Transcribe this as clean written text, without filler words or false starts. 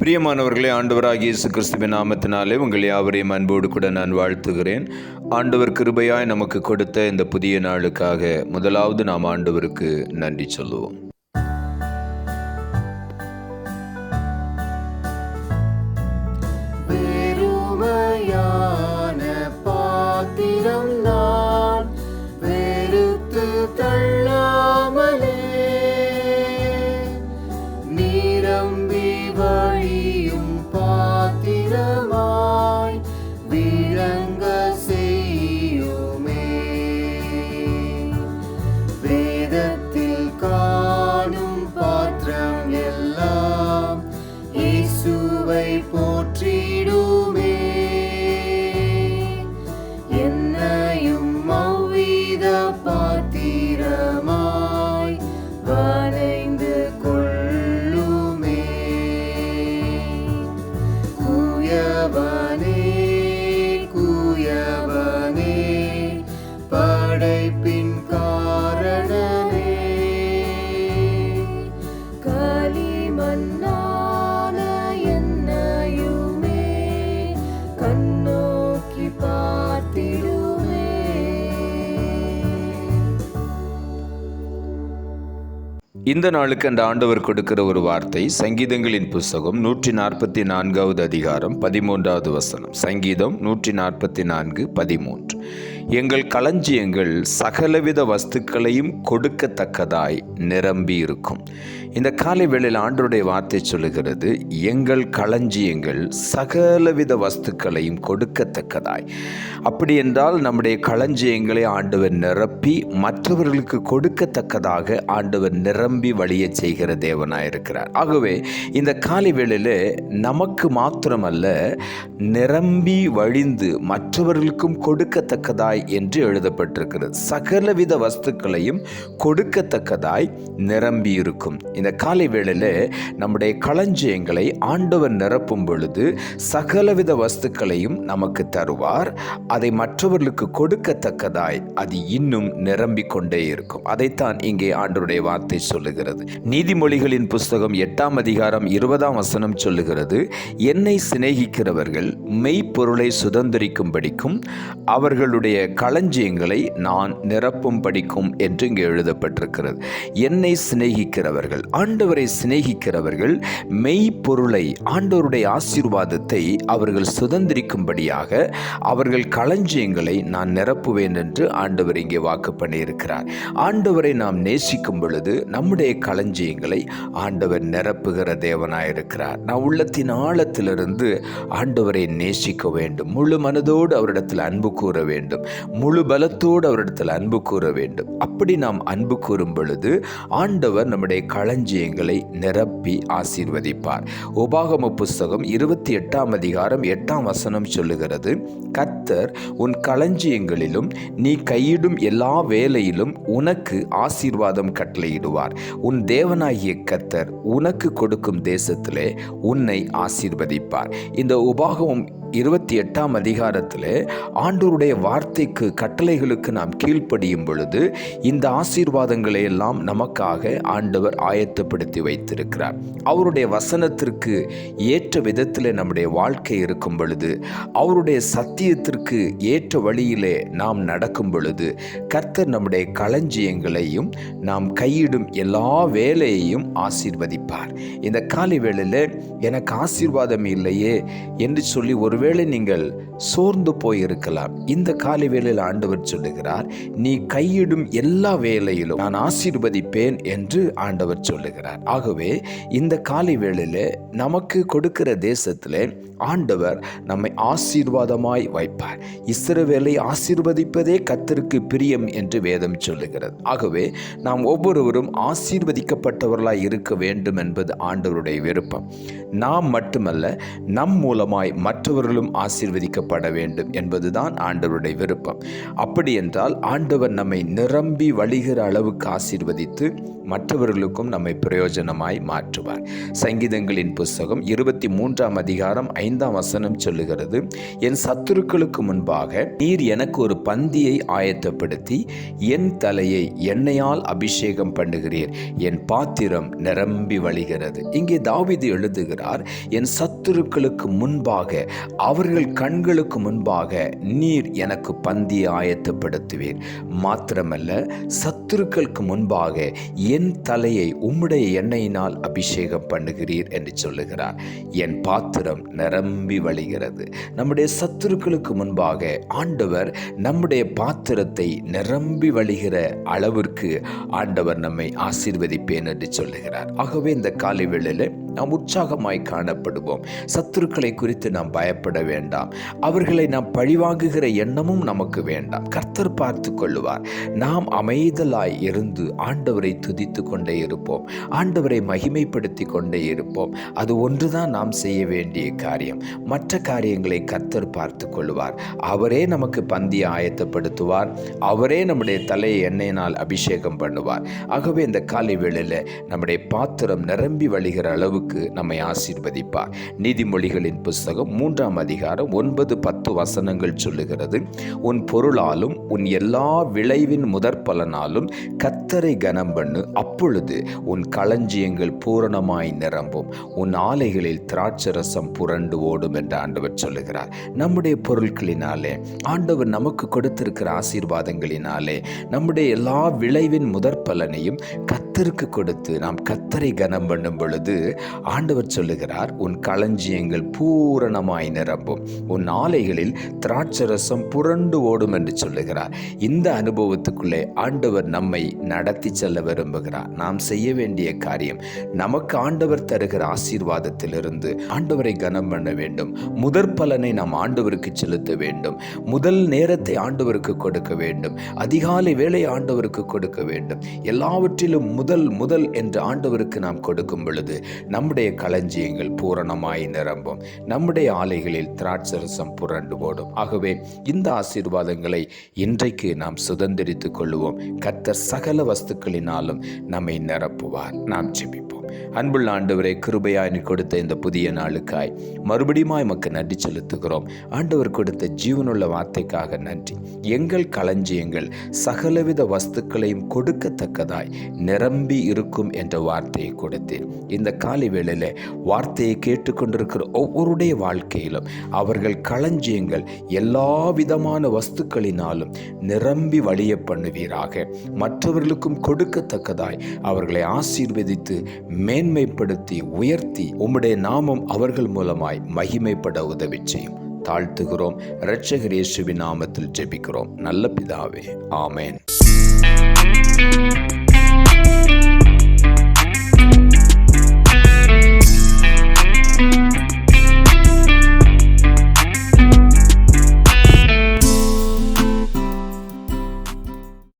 பிரியமானவர்களே, ஆண்டவராகிய இயேசு கிறிஸ்துவின் நாமத்தினாலே உங்கள் யாவரையும் அன்போடு கூட நான் வாழ்த்துகிறேன். ஆண்டவர் கிருபையாய் நமக்கு கொடுத்த இந்த புதிய நாளுக்காக முதலாவது நாம் ஆண்டவருக்கு நன்றி சொல்லுவோம். போற்றிடுமே என்னையும் மௌவித பாத்திரமாய் வரைந்து கொள்ளுமே. குயவனே குயவனே படைப்பின் காரணனே, களிமண்ணா இந்த நாளுக்கு அந்த ஆண்டவர் கொடுக்கிற ஒரு வார்த்தை சங்கீதங்களின் புஸ்தகம் 144வது அதிகாரம் 13வது வசனம். சங்கீதம் 144:13. எங்கள் களஞ்சியங்கள் சகலவித வஸ்துக்களையும் கொடுக்கத்தக்கதாய் நிரம்பி இருக்கும். இந்த காலை வேளையில் ஆண்டவருடைய வார்த்தை சொல்லுகிறது, எங்கள் களஞ்சியங்கள் சகலவித வஸ்துக்களையும் கொடுக்கத்தக்கதாய். அப்படி என்றால் நம்முடைய களஞ்சியங்களை ஆண்டவர் நிரப்பி மற்றவர்களுக்கு கொடுக்கத்தக்கதாக ஆண்டவர் நிரம்பி வழிய செய்கிற தேவனாயிருக்கிறார். ஆகவே இந்த காலை வேளையில் நமக்கு மாத்திரமல்ல, நிரம்பி வழிந்து மற்றவர்களுக்கும் கொடுக்கத்தக்கதாய் என்று எழுதப்பட்டிருக்கிறது. சகலவித வஸ்துக்களையும் கொடுக்கத்தக்கதாய் நிரம்பி இருக்கும். இந்த காலை வேளையில் நம்முடைய களஞ்சியங்களை ஆண்டவர் நிரப்பும் பொழுது சகலவித வஸ்துக்களையும் நமக்கு தருவார். அதை மற்றவர்களுக்கு கொடுக்கத்தக்கதாய் அது இன்னும் நிரம்பிக் கொண்டே இருக்கும். அதைத்தான் இங்கே ஆண்டவருடைய வார்த்தை சொல்லுகிறது. நீதிமொழிகளின் புஸ்தகம் 8ஆம் அதிகாரம் 20ஆம் வசனம் சொல்லுகிறது, என்னை சிநேகிக்கிறவர்கள் மெய்ப்பொருளை சுதந்திரிக்கும்படிக்கும் அவர்களுடைய களஞ்சியங்களை நான் நிரப்பும் படிக்கும் என்று இங்கே எழுதப்பட்டிருக்கிறது. என்னை சிநேகிக்கிறவர்கள், ஆண்டவரை சிநேகிக்கிறவர்கள் மெய்ப்பொருளை, ஆண்டவருடைய ஆசீர்வாதத்தை அவர்கள் சுதந்திரிக்கும்படியாக அவர்கள் களஞ்சியங்களை நான் நிரப்புவேன் என்று ஆண்டவர் இங்கே வாக்கு பண்ணியிருக்கிறார். ஆண்டவரை நாம் நேசிக்கும் பொழுது நம்முடைய களஞ்சியங்களை ஆண்டவர் நிரப்புகிற தேவனாயிருக்கிறார். நான் உள்ளத்தின் ஆழத்திலிருந்து ஆண்டவரை நேசிக்க வேண்டும், முழு மனதோடு அவரிடத்தில் அன்பு கூற வேண்டும், முழு பலத்தோடு அவரிடத்தில் அன்பு கூற வேண்டும். அப்படி நாம் அன்பு கூறும் பொழுது ஆண்டவர் நம்முடைய களஞ்சியங்களை நிரப்பி ஆசீர்வதிப்பார். உபாகம புஸ்தகம் 28ஆம் அதிகாரம் 8ஆம் வசனம் சொல்லுகிறது, கர்த்தர் உன் களஞ்சியங்களிலும் நீ கையிடும் எல்லா வேலையிலும் உனக்கு ஆசீர்வாதம் கட்டளையிடுவார். உன் தேவனாகிய கர்த்தர் உனக்கு கொடுக்கும் தேசத்திலே உன்னை ஆசீர்வதிப்பார். இந்த உபாகமம் 28ஆம் அதிகாரத்தில் ஆண்டவருடைய வார்த்தைக்கு, கட்டளைகளுக்கு நாம் கீழ்ப்படியும் பொழுது இந்த ஆசீர்வாதங்களை எல்லாம் நமக்காக ஆண்டவர் ஆயத்தப்படுத்தி வைத்திருக்கிறார். அவருடைய வசனத்திற்கு ஏற்ற விதத்தில் நம்முடைய வாழ்க்கை இருக்கும் பொழுது, அவருடைய சத்தியத்திற்கு ஏற்ற வழியிலே நாம் நடக்கும் பொழுது கர்த்தர் நம்முடைய களஞ்சியங்களையும் நாம் கையிடும் எல்லா வேலையையும் ஆசீர்வதிப்பார். இந்த காலை வேளையில் எனக்கு ஆசீர்வாதம் இல்லையே என்று சொல்லி ஒருவேளை நீங்கள் சோர்ந்து போயிருக்கலாம். இந்த காலை வேளையில் ஆண்டவர் சொல்லுகிறார், நீ கையிடும் எல்லா வேலையிலும் நான் ஆசீர்வதிப்பேன் என்று ஆண்டவர் சொல்லுகிறார். ஆகவே இந்த காலை வேளையில் நமக்கு கொடுக்கிற தேசத்தில் ஆண்டவர் நம்மை ஆசீர்வாதமாய் வைப்பார். இஸ்ரவேலை ஆசீர்வதிப்பதே கர்த்தருக்கு பிரியம் என்று வேதம் சொல்லுகிறது. ஆகவே நாம் ஒவ்வொருவரும் ஆசீர்வதிக்கப்பட்டவர்களாய் இருக்க வேண்டும் என்பது ஆண்டவருடைய விருப்பம். நாம் மட்டுமல்ல, நம் மூலமாய் மற்றவர்கள் மற்றவர்களும் ஆசீர்வதிக்கப்பட வேண்டும் என்பதுதான் ஆண்டவருடைய விருப்பம். அப்படி என்றால் ஆண்டவர் நம்மை நிரம்பி வழிகிற அளவுக்கு ஆசீர்வதித்து மற்றவர்களுக்கும் நம்மை பிரயோஜனமாய் மாற்றுவார். சங்கீதங்களின் புஸ்தகம் 23 அதிகாரம் 5 சொல்லுகிறது, என் சத்துருக்களுக்கு முன்பாக நீர் எனக்கு ஒரு பந்தியை ஆயத்தப்படுத்தி என் தலையை எண்ணெயால் அபிஷேகம் பண்ணுகிறீர், என் பாத்திரம் நிரம்பி வழிகிறது. இங்கே தாவீது எழுதுகிறார், என் சத்துருக்களுக்கு முன்பாக, அவர்கள் கண்களுக்கு முன்பாக நீர் எனக்கு பந்தியை ஆயத்தப்படுத்துவீர். மாத்திரமல்ல, சத்துருக்களுக்கு முன்பாக என் தலையை உம்முடைய எண்ணெயினால் அபிஷேகம் பண்ணுகிறீர் என்று சொல்லுகிறார். என் பாத்திரம் நிரம்பி வழிகிறது. நம்முடைய சத்துருக்களுக்கு முன்பாக ஆண்டவர் நம்முடைய பாத்திரத்தை நிரம்பி வழிகிற அளவிற்கு ஆண்டவர் நம்மை ஆசீர்வதிப்பேன் என்று சொல்லுகிறார். ஆகவே இந்த காலை வேளையில் நாம் உற்சாகமாய் காணப்படுவோம். சத்துருக்களை குறித்து நாம் பயப்பட வேண்டாம். அவர்களை நாம் பழிவாங்குகிற எண்ணமும் நமக்கு வேண்டாம். கர்த்தர் பார்த்து கொள்ளுவார். நாம் அமைதலாய் இருந்து ஆண்டவரை துதித்து கொண்டே இருப்போம். ஆண்டவரை மகிமைப்படுத்தி கொண்டே இருப்போம். அது ஒன்றுதான் நாம் செய்ய வேண்டிய காரியம். மற்ற காரியங்களை கர்த்தர் பார்த்து கொள்ளுவார். அவரே நமக்கு பந்தியை ஆயத்தப்படுத்துவார். அவரே நம்முடைய தலையை எண்ணெயினால் அபிஷேகம் பண்ணுவார். ஆகவே இந்த காலை வேளையில் நம்முடைய பாத்திரம் நிரம்பி வழிகிற அளவுக்கு நம்மை ஆசீர்வதிப்பார். நீதிமொழிகளின் புஸ்தகம் 3 அதிகாரம் 9-10 சொல்லுகிறது, உன் பொருளாலும் உன் எல்லா விளைவின் முதற் பலனாலும் கர்த்தரை கனம் பண்ணு, அப்பொழுது உன் களஞ்சியங்கள் பூரணமாய் நிரம்பும், உன் ஆலைகளில் திராட்சரசம் புரண்டு ஓடும் என்று ஆண்டவர் சொல்லுகிறார். நம்முடைய பொருட்களினாலே, ஆண்டவர் நமக்கு கொடுத்திருக்கிற ஆசீர்வாதங்களினாலே, நம்முடைய எல்லா விளைவின் முதற் பலனையும் கர்த்தருக்கு கொடுத்து நாம் கர்த்தரை கனம் பண்ணும் பொழுது ஆண்டவர் சொல்லுகிறார், உன் களஞ்சியங்கள் பூரணமாய் நிரம்பும், உன் ஆலைகளில் திராட்சரசம் புரண்டு ஓடும் என்று சொல்லுகிறார். இந்த அனுபவத்துக்குள்ளே ஆண்டவர் நம்மை நடத்தி செல்ல விரும்புகிறார். நாம் செய்ய வேண்டிய காரியம், நமக்கு ஆண்டவர் தருகிற ஆசீர்வாதத்திலிருந்து ஆண்டவரை கனம் பண்ண வேண்டும். முதற் பலனை நாம் ஆண்டவருக்கு செலுத்த வேண்டும். முதல் நேரத்தை ஆண்டவருக்கு கொடுக்க வேண்டும். அதிகாலை வேளை ஆண்டவருக்கு கொடுக்க வேண்டும். எல்லாவற்றிலும் முதல் என்று ஆண்டவருக்கு நாம் கொடுக்கும் பொழுது நம்முடைய களஞ்சியங்கள் பூரணமாய் நிரம்பும், நம்முடைய ஆலைகளில் திராட்சரசம் புரண்டு ஓடும். ஆகவே இந்த ஆசீர்வாதங்களை இன்றைக்கு நாம் சுதந்திரித்துக் கொள்வோம். கர்த்தர் சகல வஸ்துக்களினாலும் நம்மை நிரப்புவார். நாம் ஜெபிப்போம். அன்புள்ள ஆண்டவரே, கிருபையாய் நீர் கொடுத்த இந்த புதிய நாளுக்காய் மறுபடியுமாய் எமக்கு நன்றி செலுத்துகிறோம். ஆண்டவர் கொடுத்த ஜீவனுள்ள வார்த்தைக்காக நன்றி. எங்கள் களஞ்சியங்கள் சகலவித வஸ்துக்களையும் கொடுக்கத்தக்கதாய் நிரம்பி இருக்கும் என்ற வார்த்தையை கொடுத்தேன். இந்த காலை வேளையில் வார்த்தையை கேட்டுக்கொண்டிருக்கிற ஒவ்வொருடைய வாழ்க்கையிலும் அவர்கள் களஞ்சியங்கள் எல்லா விதமான வஸ்துக்களினாலும் நிரம்பி வழிய பண்ணுவீராக. மற்றவர்களுக்கும் கொடுக்கத்தக்கதாய் அவர்களை ஆசீர்வதித்து மேன்மைப்படுத்தி உயர்த்தி உம்முடைய நாமம் அவர்கள் மூலமாய் மகிமைப்பட உதவி செய்யும். தாழ்த்துகிறோம். இரட்சகர் இயேசுவின் நாமத்தில் ஜெபிக்கிறோம் நல்ல பிதாவே, ஆமென்.